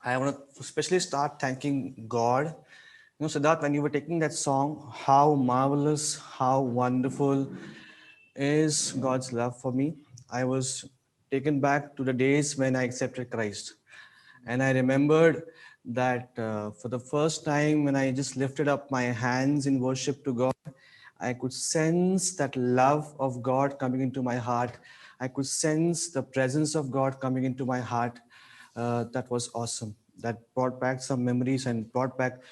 I want to especially start thanking God. Siddharth, when you were taking that song, how marvelous, how wonderful is God's love for me. I was taken back to the days when I accepted Christ. And I remembered that for the first time, when I just lifted up my hands in worship to God, I could sense that love of God coming into my heart. I could sense the presence of God coming into my heart. That was awesome. That brought back some memories and brought back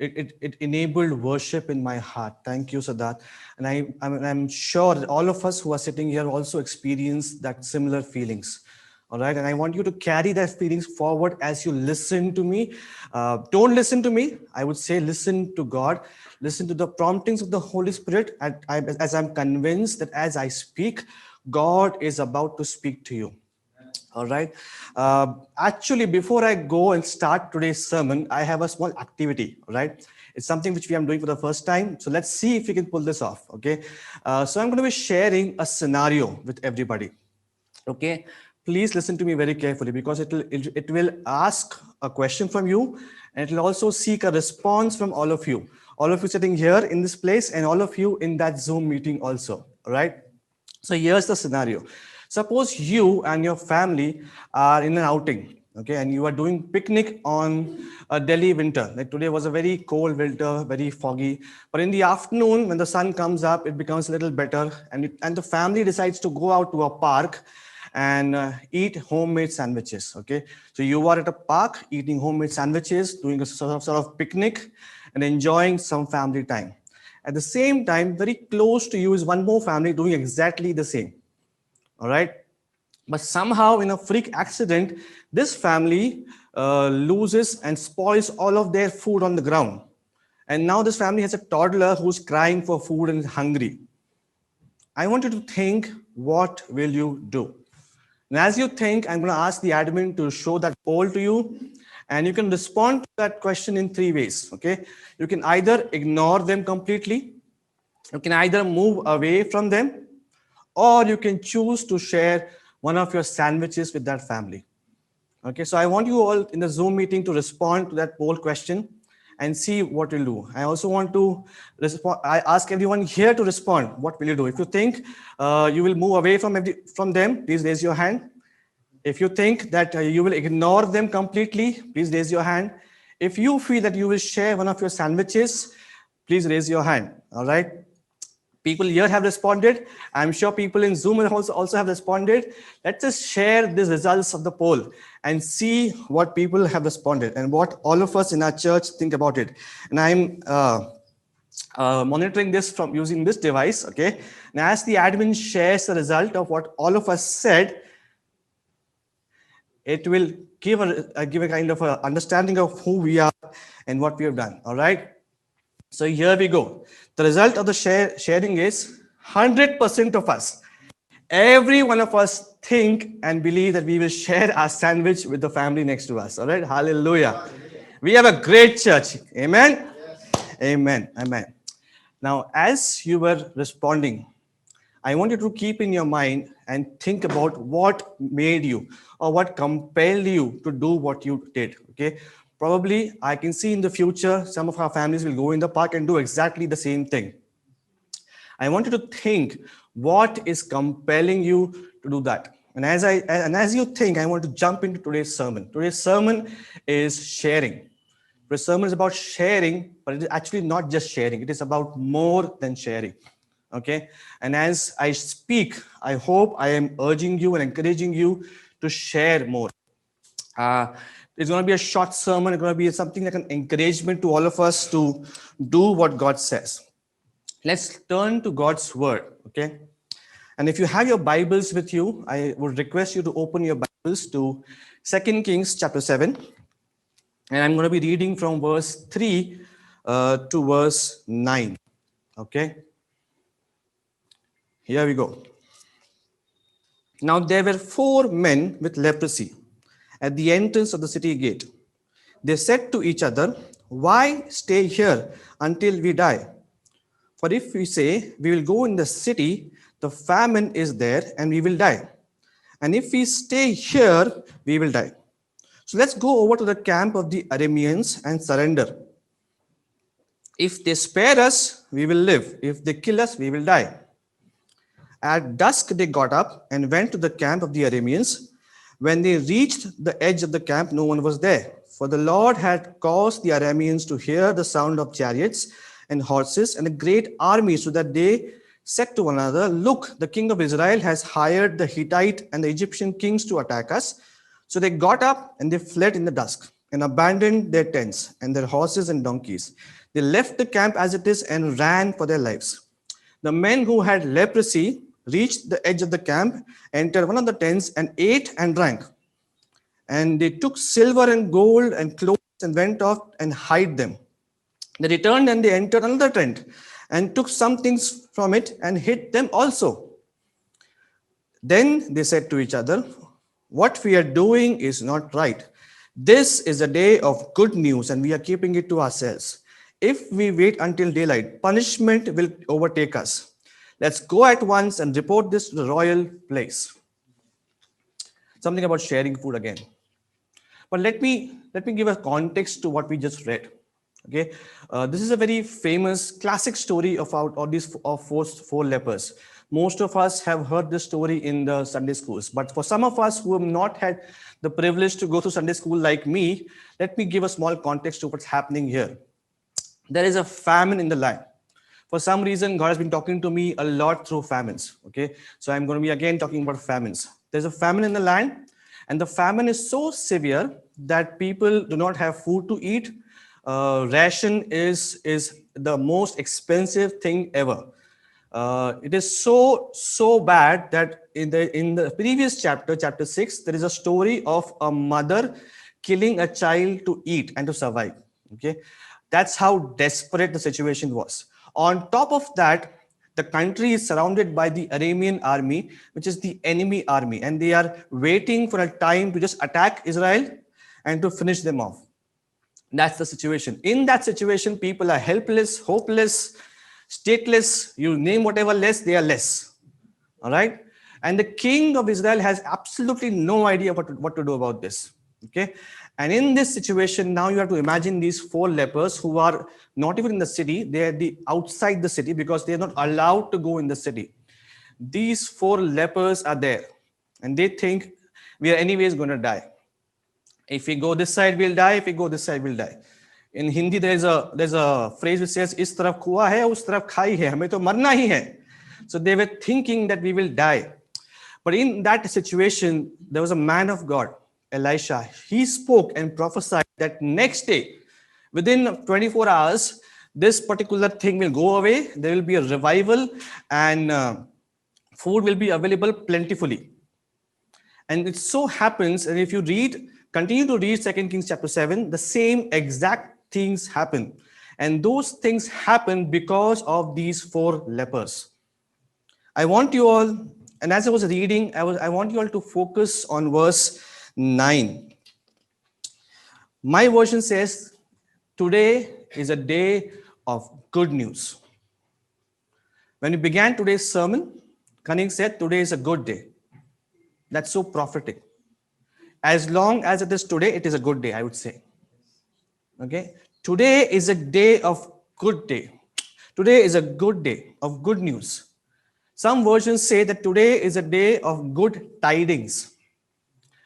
it enabled worship in my heart. Thank you, Sadat. And I'm sure that all of us who are sitting here also experience that similar feelings. All right. And I want you to carry that feelings forward as you listen to me. Don't listen to me. I would say listen to God. Listen to the promptings of the Holy Spirit. As I'm convinced that as I speak, God is about to speak to you. All right. Actually, before I go and start today's sermon, I have a small activity. All right. It's something which we are doing for the first time. So let's see if we can pull this off. Okay. So I'm going to be sharing a scenario with everybody. Okay. Please listen to me very carefully because it will ask a question from you, and it will also seek a response from all of you. All of you sitting here in this place, and all of you in that Zoom meeting also. All right. So here's the scenario. Suppose you and your family are in an outing, okay, and you are doing picnic on a Delhi winter. Like today was a very cold winter, very foggy. But in the afternoon, when the sun comes up, it becomes a little better, and the family decides to go out to a park and eat homemade sandwiches. Okay, so you are at a park eating homemade sandwiches, doing a sort of picnic, and enjoying some family time. At the same time, very close to you is one more family doing exactly the same. All right. But somehow, in a freak accident, this family loses and spoils all of their food on the ground. And now this family has a toddler who's crying for food and is hungry. I want you to think, what will you do? And as you think, I'm going to ask the admin to show that poll to you. And you can respond to that question in three ways. Okay. You can either ignore them completely, you can either move away from them, or you can choose to share one of your sandwiches with that family. Okay, so I want you all in the Zoom meeting to respond to that poll question and see what you'll do. I also want to respond. I ask everyone here to respond. What will you do? If you think you will move away from them, please raise your hand. If you think that you will ignore them completely, please raise your hand. If you feel that you will share one of your sandwiches, please raise your hand. All right. People here have responded. I'm sure people in Zoom also have responded. Let's just share the results of the poll and see what people have responded and what all of us in our church think about it. And I'm monitoring this from using this device. Okay. And as the admin shares the result of what all of us said, it will give a kind of a understanding of who we are and what we have done. All right. So here we go. The result of the sharing is 100% of us. Every one of us think and believe that we will share our sandwich with the family next to us. All right. Hallelujah. We have a great church. Amen. Amen. Amen. Now, as you were responding, I want you to keep in your mind and think about what made you or what compelled you to do what you did. Okay. Probably I can see in the future some of our families will go in the park and do exactly the same thing. I want you to think what is compelling you to do that. And as you think, I want to jump into today's sermon. Today's sermon is sharing. The sermon is about sharing, but it is actually not just sharing. It is about more than sharing. Okay. And as I speak, I hope I am urging you and encouraging you to share more. Uh, it's going to be a short sermon. It's going to be something like an encouragement to all of us to do what God says. Let's turn to God's word. Okay. And if you have your Bibles with you, I would request you to open your Bibles to 2 Kings chapter 7. And I'm going to be reading from verse 3 to verse 9. Okay. Here we go. Now there were 4 men with leprosy at the entrance of the city gate. They said to each other, "Why stay here until we die? For if we say we will go in the city, the famine is there and we will die. And if we stay here, we will die." So let's go over to the camp of the Arameans and surrender. If they spare us, we will live. If they kill us, we will die. At dusk, they got up and went to the camp of the Arameans. When they reached the edge of the camp, no one was there. For the Lord had caused the Arameans to hear the sound of chariots and horses and a great army, so that they said to one another, "Look, the king of Israel has hired the Hittite and the Egyptian kings to attack us." So they got up and they fled in the dusk and abandoned their tents and their horses and donkeys. They left the camp as it is and ran for their lives. The men who had leprosy reached the edge of the camp, entered one of the tents, and ate and drank. And they took silver and gold and clothes and went off and hid them. They returned and they entered another tent and took some things from it and hid them also. Then they said to each other, "What we are doing is not right. This is a day of good news and we are keeping it to ourselves. If we wait until daylight, punishment will overtake us. Let's go at once and report this to the royal place." Something about sharing food again. But let me give a context to what we just read. Okay, this is a very famous classic story of these four lepers. Most of us have heard this story in the Sunday schools, but for some of us who have not had the privilege to go to Sunday school like me, let me give a small context to what's happening here. There is a famine in the land. For some reason, God has been talking to me a lot through famines. Okay, so I'm going to be again talking about famines. There's a famine in the land, and the famine is so severe that people do not have food to eat. Ration is the most expensive thing ever. It is so bad that in the previous chapter 6, there is a story of a mother killing a child to eat and to survive. Okay, that's how desperate the situation was. On top of that, the country is surrounded by the Aramean army, which is the enemy army, and they are waiting for a time to just attack Israel and to finish them off. That's the situation. In that situation, people are helpless, hopeless, stateless. You name whatever less, they are less. All right. And the king of Israel has absolutely no idea what to do about this. Okay. And in this situation, now you have to imagine these four lepers who are not even in the city. They are outside the city because they are not allowed to go in the city. These four lepers are there and they think we are anyways going to die. If we go this side, we'll die. If we go this side, we'll die. In Hindi, there's a phrase which says, "Is taraf kuwa hai, us taraf khai hai, hame to marna hi hai." So they were thinking that we will die. But in that situation, there was a man of God, Elisha. He spoke and prophesied that next day, within 24 hours, this particular thing will go away. There will be a revival and food will be available plentifully. And it so happens, and if you continue to read 2 Kings chapter 7, the same exact things happen. And those things happen because of these four lepers. I want you all, and as I was reading, I want you all to focus on verse 9. My version says, "Today is a day of good news." When we began today's sermon, Cunning said, "Today is a good day." That's so prophetic. As long as it is today, it is a good day, I would say. Okay? Today is a day of good day. Today is a good day of good news. Some versions say that today is a day of good tidings.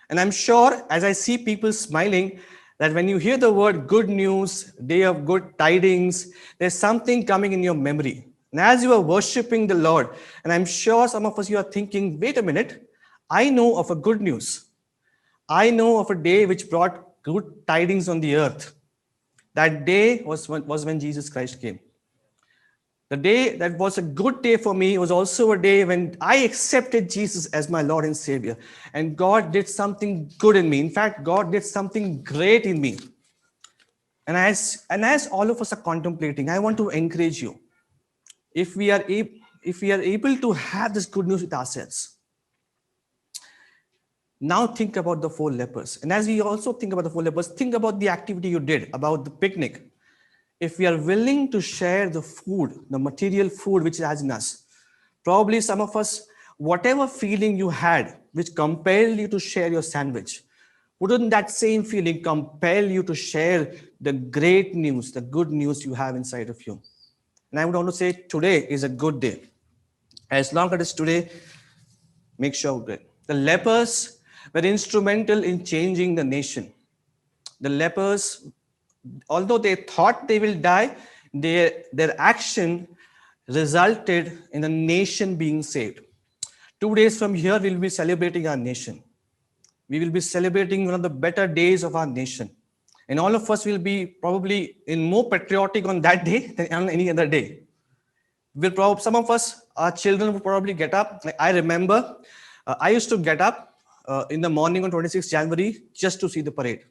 And I'm sure as I see people smiling, that when you hear the word good news, day of good tidings, there's something coming in your memory. And as you are worshiping the Lord, and I'm sure some of us, you are thinking, wait a minute, I know of a good news. I know of a day which brought good tidings on the earth. That day was when Jesus Christ came. The day that was a good day for me was also a day when I accepted Jesus as my Lord and Savior. And God did something good in me. In fact, God did something great in me. And as all of us are contemplating, I want to encourage you. If we are able to have this good news with ourselves, now think about the four lepers. And as we also think about the four lepers, think about the activity you did, about the picnic. If we are willing to share the food, the material food which is in us, probably some of us, whatever feeling you had, which compelled you to share your sandwich, Wouldn't that same feeling compel you to share the great news, the good news you have inside of you? And I would want to say today is a good day. As long as it is today, make sure good. The lepers were instrumental in changing the nation. The lepers, although they thought they will die, their action resulted in a nation being saved. 2 days from here, we'll be celebrating our nation. We will be celebrating one of the better days of our nation. And all of us will be probably in more patriotic on that day than on any other day. We'll probably, some of us, our children will probably get up. Like I remember, I used to get up in the morning on 26th January just to see the parade.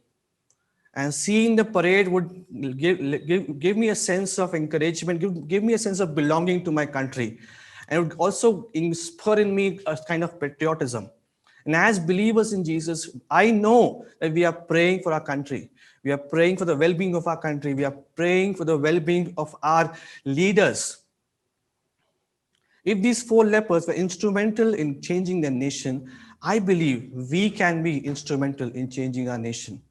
And seeing the parade would give me a sense of encouragement, give me a sense of belonging to my country. And it would also spur in me a kind of patriotism. And as believers in Jesus, I know that we are praying for our country. We are praying for the well being of our country. We are praying for the well being of our leaders. If these four lepers were instrumental in changing their nation, I believe we can be instrumental in changing our nation.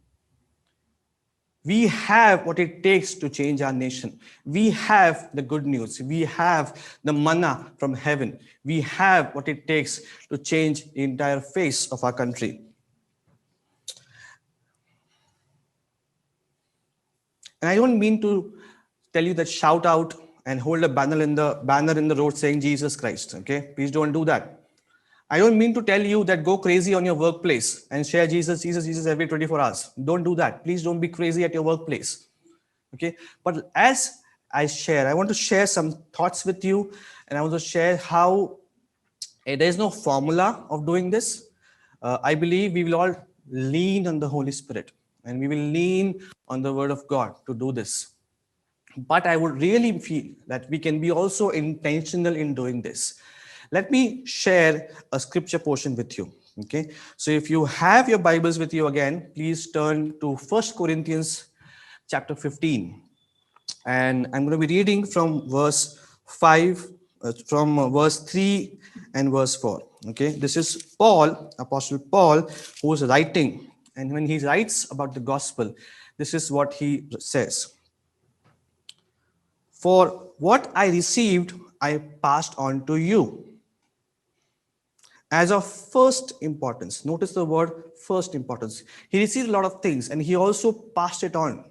We have what it takes to change our nation. We have the good news. We have the manna from heaven. We have what it takes to change the entire face of our country. And I don't mean to tell you that shout out and hold a banner in the road saying Jesus Christ. Okay, please don't do that. I don't mean to tell you that go crazy on your workplace and share Jesus, Jesus, Jesus every 24 hours. Don't do that. Please don't be crazy at your workplace. Okay. But as I share, I want to share some thoughts with you, and I want to share how there is no formula of doing this. I believe we will all lean on the Holy Spirit and we will lean on the Word of God to do this. But I would really feel that we can be also intentional in doing this. Let me share a scripture portion with you. Okay. So if you have your Bibles with you again, please turn to 1 Corinthians chapter 15. And I'm going to be reading from verse 5, from verse 3 and verse 4. Okay. This is Paul, Apostle Paul, who is writing. And when he writes about the gospel, this is what he says. For what I received, I passed on to you as of first importance. Notice the word first importance. He received a lot of things and he also passed it on.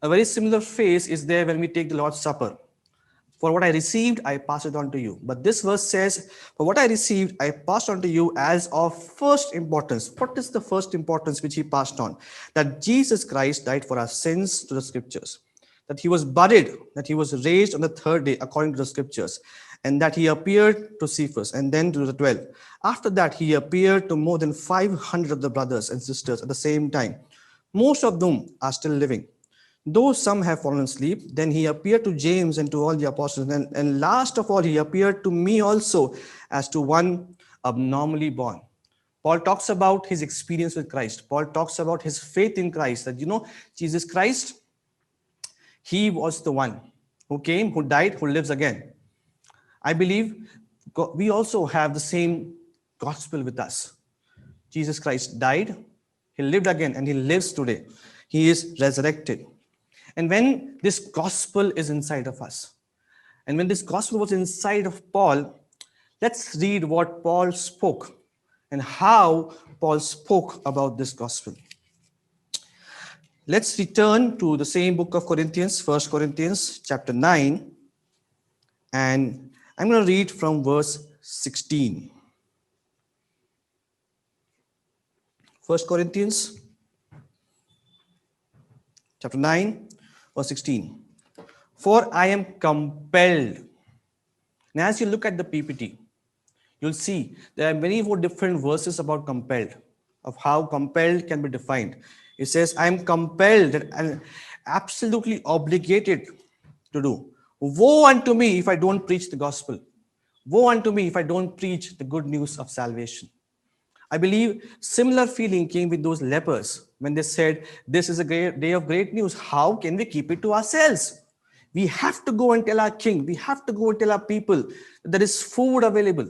A very similar phrase is there when we take the Lord's Supper. For what I received, I passed it on to you. But this verse says, for what I received, I passed on to you as of first importance. What is the first importance which he passed on? That Jesus Christ died for our sins to the scriptures. That he was buried, that he was raised on the third day according to the scriptures, and that he appeared to Cephas and then to the 12. After that, he appeared to more than 500 of the brothers and sisters at the same time, most of whom are still living. Though some have fallen asleep, then he appeared to James and to all the apostles. And last of all, he appeared to me also as to one abnormally born. Paul talks about his experience with Christ. Paul talks about his faith in Christ, that, Jesus Christ, he was the one who came, who died, who lives again. I believe we also have the same gospel with us. Jesus Christ died, he lived again, and he lives today. He is resurrected. And when this gospel is inside of us, and when this gospel was inside of Paul, let's read what Paul spoke and how Paul spoke about this gospel. Let's return to the same book of Corinthians, 1 Corinthians chapter 9, and I'm going to read from verse 16. 1 Corinthians chapter 9, verse 16. For I am compelled. Now, as you look at the PPT, you'll see there are many more different verses about compelled, of how compelled can be defined. It says, I am compelled and absolutely obligated to do. Woe unto me if I don't preach the gospel. Woe unto me if I don't preach the good news of salvation. I believe similar feeling came with those lepers when they said, this is a great day of great news. How can we keep it to ourselves? We have to go and tell our king. We have to go and tell our people that there is food available.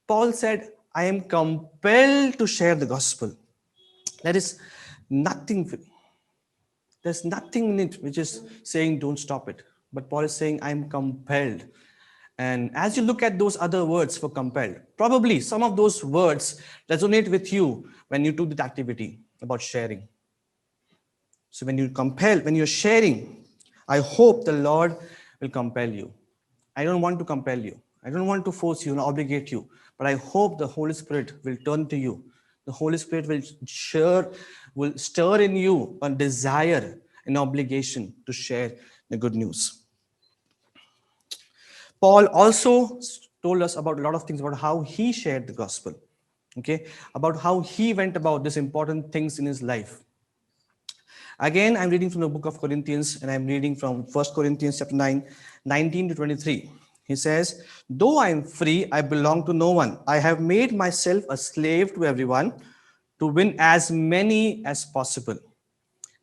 Paul said, I am compelled to share the gospel. There is nothing, there's nothing in it which is saying don't stop it. But Paul is saying, I'm compelled. And as you look at those other words for compelled, probably some of those words resonate with you when you do that activity about sharing. So when you compel, when you're sharing, I hope the Lord will compel you. I don't want to compel you. I don't want to force you and obligate you. But I hope the Holy Spirit will turn to you. The Holy Spirit will stir in you a desire, an obligation to share the good news. Paul also told us about a lot of things about how he shared the gospel. Okay, about how he went about these important things in his life. Again, I'm reading from the book of Corinthians, and I'm reading from 1 Corinthians chapter 9, 19 to 23. He says, though I am free, I belong to no one. I have made myself a slave to everyone to win as many as possible.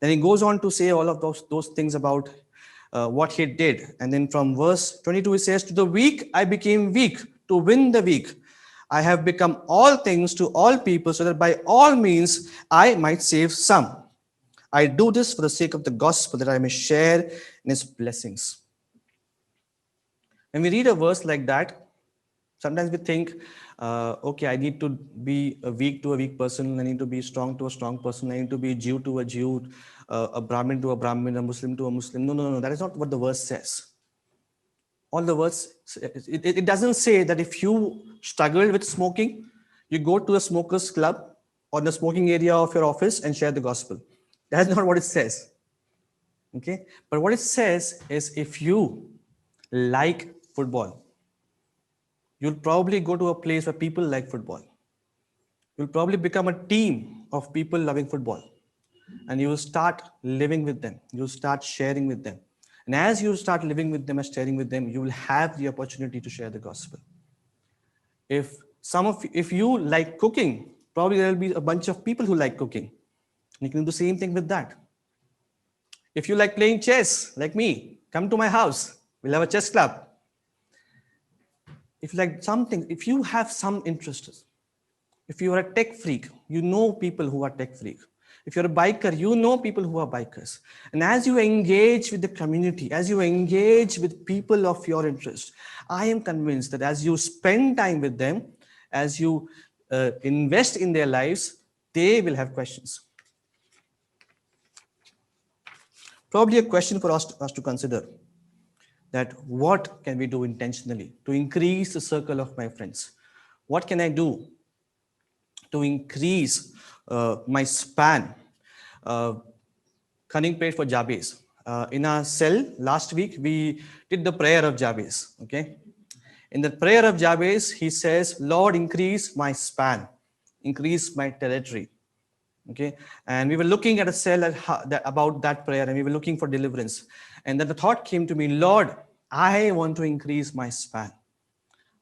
Then he goes on to say all of those things about what he did. And then from verse 22, he says, to the weak, I became weak to win the weak. I have become all things to all people so that by all means I might save some. I do this for the sake of the gospel that I may share in its blessings. When we read a verse like that, sometimes we think, okay, I need to be a weak to a weak person. I need to be strong to a strong person. I need to be Jew to a Jew, a Brahmin to a Brahmin, a Muslim to a Muslim. No, no, no. That is not what the verse says. All the words, it doesn't say that if you struggle with smoking, you go to a smokers club or the smoking area of your office and share the gospel. That's not what it says. Okay, but what it says is if you like football, you'll probably go to a place where people like football. You'll probably become a team of people loving football, and you will start living with them. You'll start sharing with them, and as you start living with them and sharing with them, you will have the opportunity to share the gospel. If you like cooking, probably there will be a bunch of people who like cooking. You can do the same thing with that. If you like playing chess, like me, come to my house. We'll have a chess club. If you like something, if you have some interests, if you are a tech freak, you know people who are tech freak. If you're a biker, you know people who are bikers. And as you engage with the community, as you engage with people of your interest, I am convinced that as you spend time with them, as you invest in their lives, they will have questions. Probably a question for us to consider, that what can we do intentionally to increase the circle of my friends? What can I do to increase my span? Cunning prayed for Jabez. In our cell last week, we did the prayer of Jabez. Okay, in the prayer of Jabez, he says, Lord, increase my span, increase my territory. Okay, and we were looking at a cell about that prayer, and we were looking for deliverance. And then the thought came to me, Lord, I want to increase my span.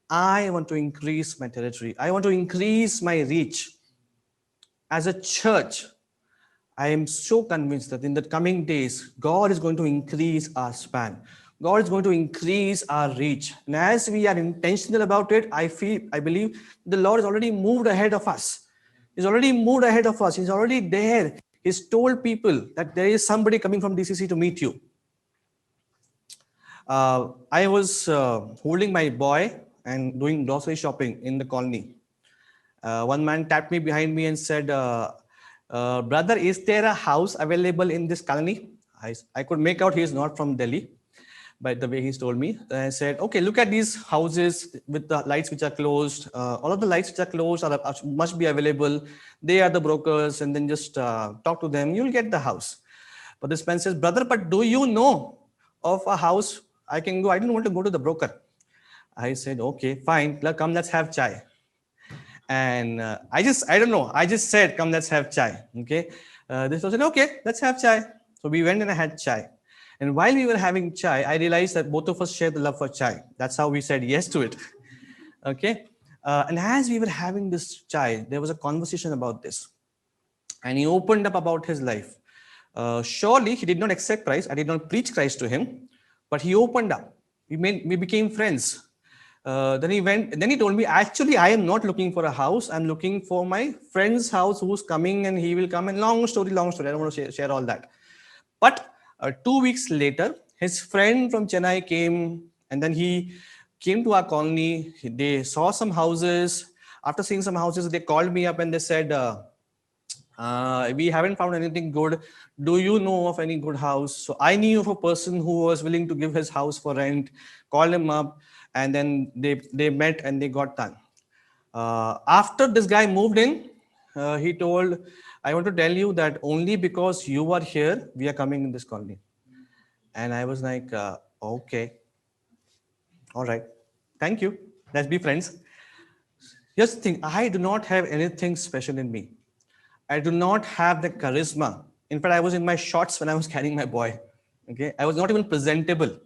I want to increase my territory. I want to increase my reach. As a church, I am so convinced that in the coming days, God is going to increase our span. God is going to increase our reach. And as we are intentional about it, I believe the Lord has already moved ahead of us. He's already moved ahead of us. He's already there. He's told people that there is somebody coming from DCC to meet you. I was holding my boy and doing grocery shopping in the colony. One man tapped me behind me and said, brother, is there a house available in this colony? I could make out he is not from Delhi by the way he's told me. I said, okay, look at these houses with the lights which are closed. All of the lights which are closed must be available. They are the brokers, and then just talk to them. You'll get the house. But this man says, brother, but do you know of a house I can go? I don't want to go to the broker. I said, okay, fine. Come, let's have chai. And I don't know. I just said, come, let's have chai. Okay. This person, okay, let's have chai. So we went and I had chai. And while we were having chai, I realized that both of us shared the love for chai. That's how we said yes to it. Okay. And as we were having this chai, there was a conversation about this. And he opened up about his life. Surely he did not accept Christ. I did not preach Christ to him, but he opened up. We became friends. Then he went. Then he told me, actually, I am not looking for a house. I'm looking for my friend's house who's coming, and he will come. And long story, long story. I don't want to share all that. But 2 weeks later, his friend from Chennai came, and then he came to our colony. They saw some houses. After seeing some houses, they called me up and they said, we haven't found anything good. Do you know of any good house? So I knew of a person who was willing to give his house for rent. Called him up, and then they met and they got done. After this guy moved in, he told, I want to tell you that only because you are here, we are coming in this colony. And I was like, okay, all right, thank you. Let's be friends. Here's the thing, I do not have anything special in me. I do not have the charisma. In fact, I was in my shorts when I was carrying my boy. Okay, I was not even presentable.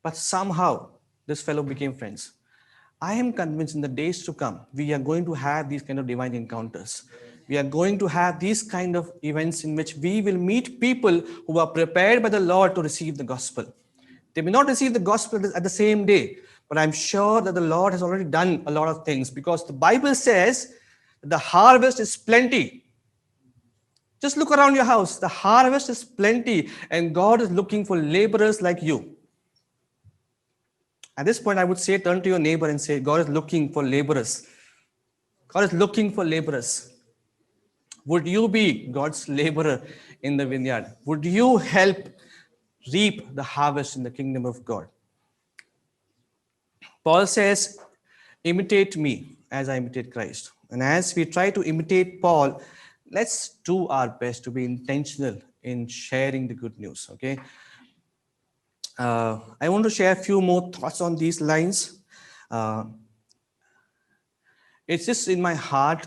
But somehow, this fellow became friends. I am convinced in the days to come, we are going to have these kind of divine encounters. We are going to have these kind of events in which we will meet people who are prepared by the Lord to receive the gospel. They may not receive the gospel at the same day, but I'm sure that the Lord has already done a lot of things because the Bible says that the harvest is plenty. Just look around your house. The harvest is plenty, and God is looking for laborers like you. At this point, I would say, turn to your neighbor and say, God is looking for laborers. God is looking for laborers. Would you be God's laborer in the vineyard? Would you help reap the harvest in the kingdom of God? Paul says, imitate me as I imitate Christ. And as we try to imitate Paul, let's do our best to be intentional in sharing the good news. Okay. I want to share a few more thoughts on these lines. Uh, it's just in my heart.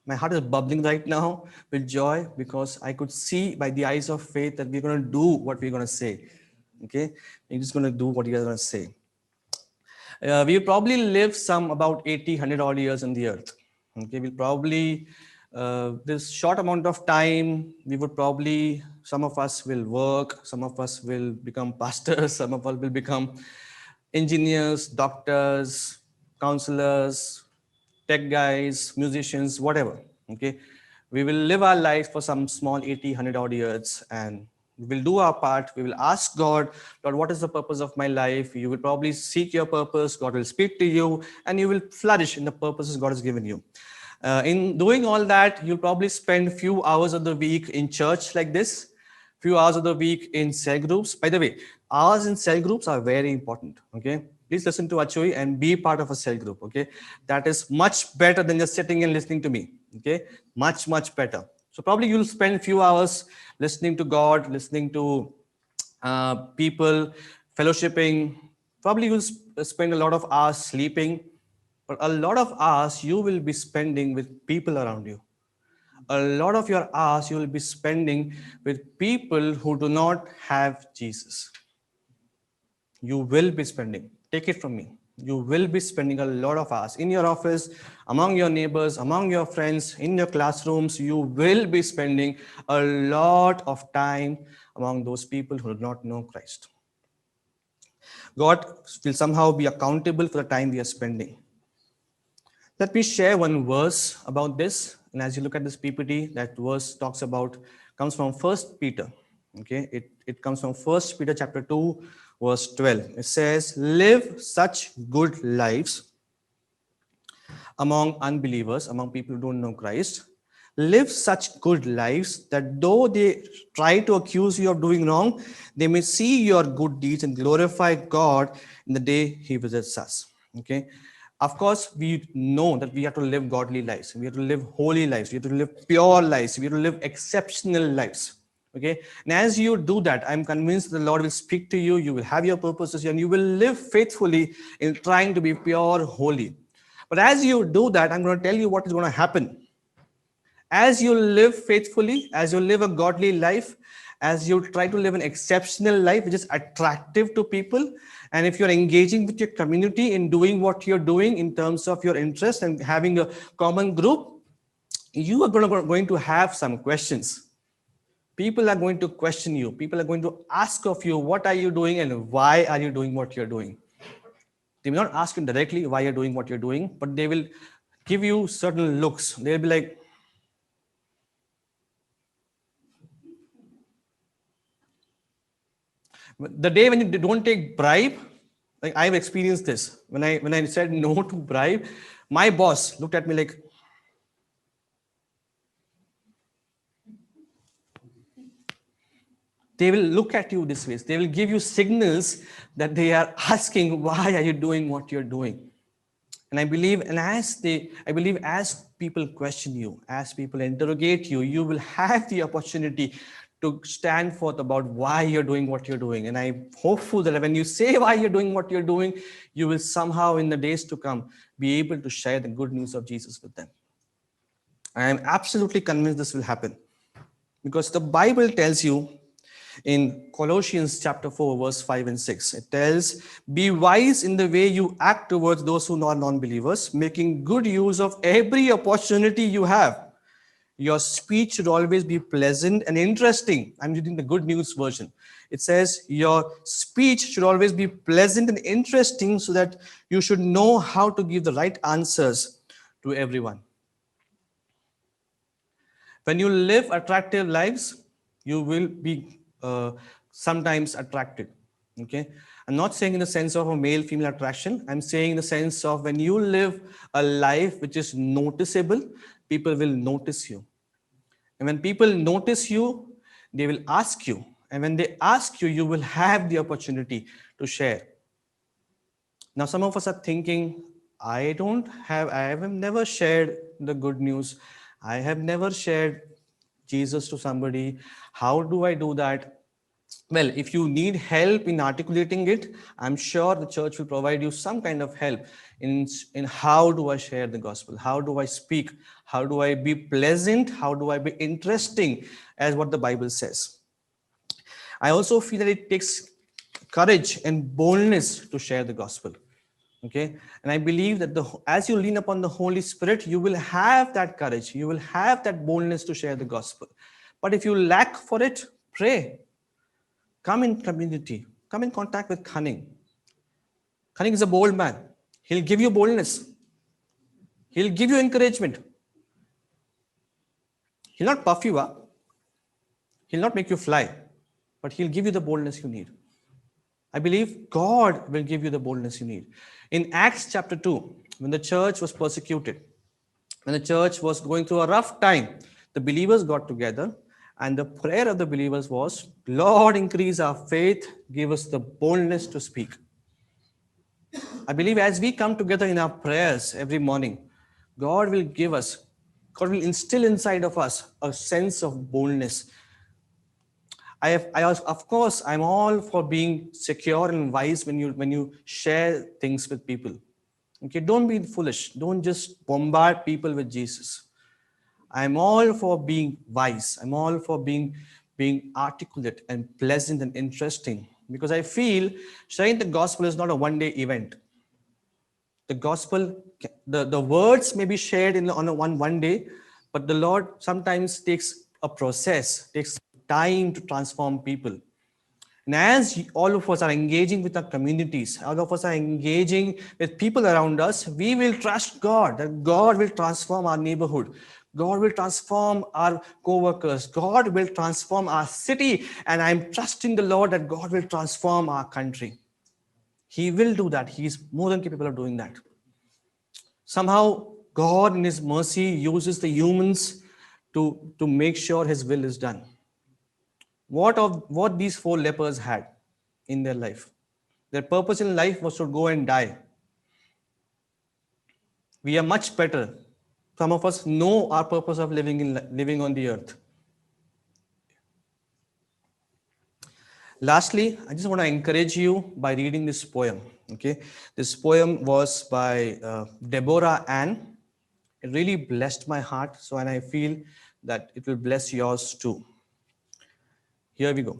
My heart is bubbling right now with joy because I could see by the eyes of faith that we're going to do what we're going to say. Okay. We're just going to do what you're going to say. We probably live some about 80, 100 odd years on the earth. Okay, we'll probably, this short amount of time, we would probably, some of us will work, some of us will become pastors, some of us will become engineers, doctors, counselors, tech guys, musicians, whatever. Okay, we will live our life for some small 80, 100 odd years, and we will do our part. We will ask God, Lord, what is the purpose of my life? You will probably seek your purpose. God will speak to you, and you will flourish in the purposes God has given you. In doing all that, you'll probably spend a few hours of the week in church like this, few hours of the week in cell groups. By the way, hours in cell groups are very important. Okay, please listen to Achui and be part of a cell group. Okay, that is much better than just sitting and listening to me. Okay, much better. So probably you'll spend a few hours listening to God, listening to people, fellowshipping. Probably you'll spend a lot of hours sleeping, but a lot of hours you will be spending with people around you. A lot of your hours you will be spending with people who do not have Jesus. You will be spending, take it from me, you will be spending a lot of hours in your office, among your neighbors, among your friends, in your classrooms. You will be spending a lot of time among those people who do not know Christ. God will somehow be accountable for the time we are spending. Let me share one verse about this. And as you look at this PPT, that verse talks about, comes from First Peter. Okay, it comes from First Peter chapter 2, verse 12. It says, live such good lives among unbelievers, among people who don't know Christ. Live such good lives that though they try to accuse you of doing wrong, they may see your good deeds and glorify God in the day He visits us. Okay. Of course, we know that we have to live godly lives. We have to live holy lives. We have to live pure lives. We have to live exceptional lives. Okay. And as you do that, I'm convinced the Lord will speak to you. You will have your purposes and you will live faithfully in trying to be pure, holy. But as you do that, I'm going to tell you what is going to happen. As you live faithfully, as you live a godly life, as you try to live an exceptional life, which is attractive to people, and if you're engaging with your community in doing what you're doing in terms of your interest and having a common group, you are going to have some questions. People are going to question you. People are going to ask of you, what are you doing and why are you doing what you're doing? They will not ask you directly why you're doing what you're doing, but they will give you certain looks. They'll be like, the day when you don't take bribe, like I've experienced this. When I said no to bribe, my boss looked at me like, they will look at you this way. They will give you signals that they are asking, why are you doing what you're doing? And I believe, I believe as people question you, as people interrogate you, you will have the opportunity to stand forth about why you're doing what you're doing. And I'm hopeful that when you say why you're doing what you're doing, you will somehow in the days to come be able to share the good news of Jesus with them. I am absolutely convinced this will happen because the Bible tells you in Colossians chapter 4, verse 5 and 6. It tells, be wise in the way you act towards those who are non-believers, making good use of every opportunity you have. Your speech should always be pleasant and interesting. I'm reading the Good News version. It says, your speech should always be pleasant and interesting so that you should know how to give the right answers to everyone. When you live attractive lives, you will be sometimes attracted. Okay, I'm not saying in the sense of a male-female attraction. I'm saying in the sense of when you live a life which is noticeable, people will notice you. And when people notice you, they will ask you. And when they ask you, you will have the opportunity to share. Now, some of us are thinking, I have never shared the good news. I have never shared Jesus to somebody. How do I do that? Well, if you need help in articulating it, I'm sure the church will provide you some kind of help in how do I share the gospel? How do I speak? How do I be pleasant? How do I be interesting as what the Bible says? I also feel that it takes courage and boldness to share the gospel. Okay, and I believe that as you lean upon the Holy Spirit, you will have that courage, you will have that boldness to share the gospel. But if you lack for it, pray. Come in community, come in contact with Cunning. Cunning is a bold man. He'll give you boldness, he'll give you encouragement. He'll not puff you up, he'll not make you fly, but he'll give you the boldness you need. I believe God will give you the boldness you need. In Acts chapter 2, when the church was persecuted, when the church was going through a rough time, the believers got together and the prayer of the believers was, Lord, increase our faith, give us the boldness to speak. I believe as we come together in our prayers every morning, God will instill inside of us a sense of boldness. Of course, I'm all for being secure and wise when you share things with people. Okay, don't be foolish. Don't just bombard people with Jesus. I'm all for being wise. I'm all for being articulate and pleasant and interesting, because I feel sharing the gospel is not a one-day event. The gospel, the words may be shared on a one day, but the Lord sometimes takes a process, takes time to transform people. And as all of us are engaging with our communities, all of us are engaging with people around us, we will trust God, that God will transform our neighborhood. God will transform our co-workers. God will transform our city. And I'm trusting the Lord that God will transform our country. He will do that. He is more than capable of doing that. Somehow, God in His mercy uses the humans to make sure His will is done. What these 4 lepers had in their life. Their purpose in life was to go and die. We are much better. Some of us know our purpose of living on the earth. Lastly, I just want to encourage you by reading this poem. Okay, this poem was by Deborah Ann. It really blessed my heart, and I feel that it will bless yours too. Here we go.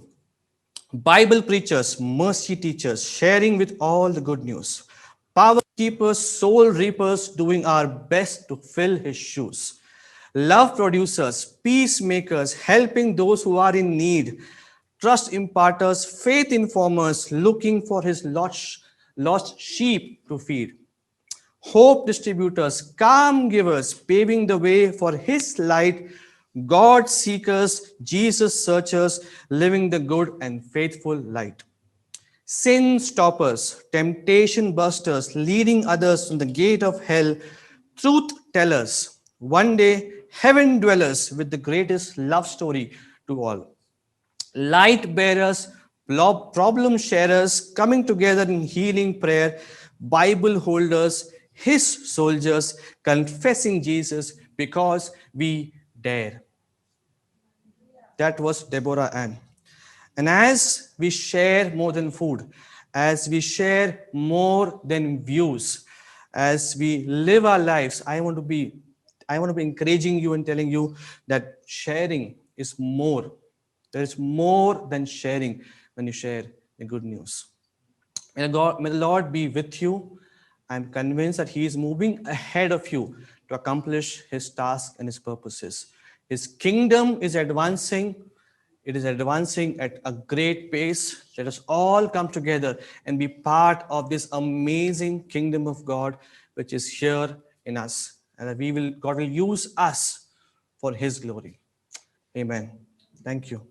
Bible preachers, mercy teachers, sharing with all the good news. Power keepers, soul reapers, doing our best to fill His shoes. Love producers, peacemakers, helping those who are in need. Trust imparters, faith informers, looking for His lost sheep to feed. Hope distributors, calm givers, paving the way for His light. God seekers, Jesus searchers, living the good and faithful light. Sin stoppers, temptation busters, leading others from the gate of hell. Truth tellers, one day heaven dwellers with the greatest love story to all. Light bearers, problem sharers, coming together in healing prayer, Bible holders, His soldiers, confessing Jesus because we dare. That was Deborah Ann. And as we share more than food, as we share more than views, as we live our lives, I want to be encouraging you and telling you that sharing is more. There is more than sharing when you share the good news. May the Lord be with you. I'm convinced that He is moving ahead of you to accomplish His task and His purposes. His kingdom is advancing. It is advancing at a great pace. Let us all come together and be part of this amazing kingdom of God, which is here in us. And that God will use us for His glory. Amen. Thank you.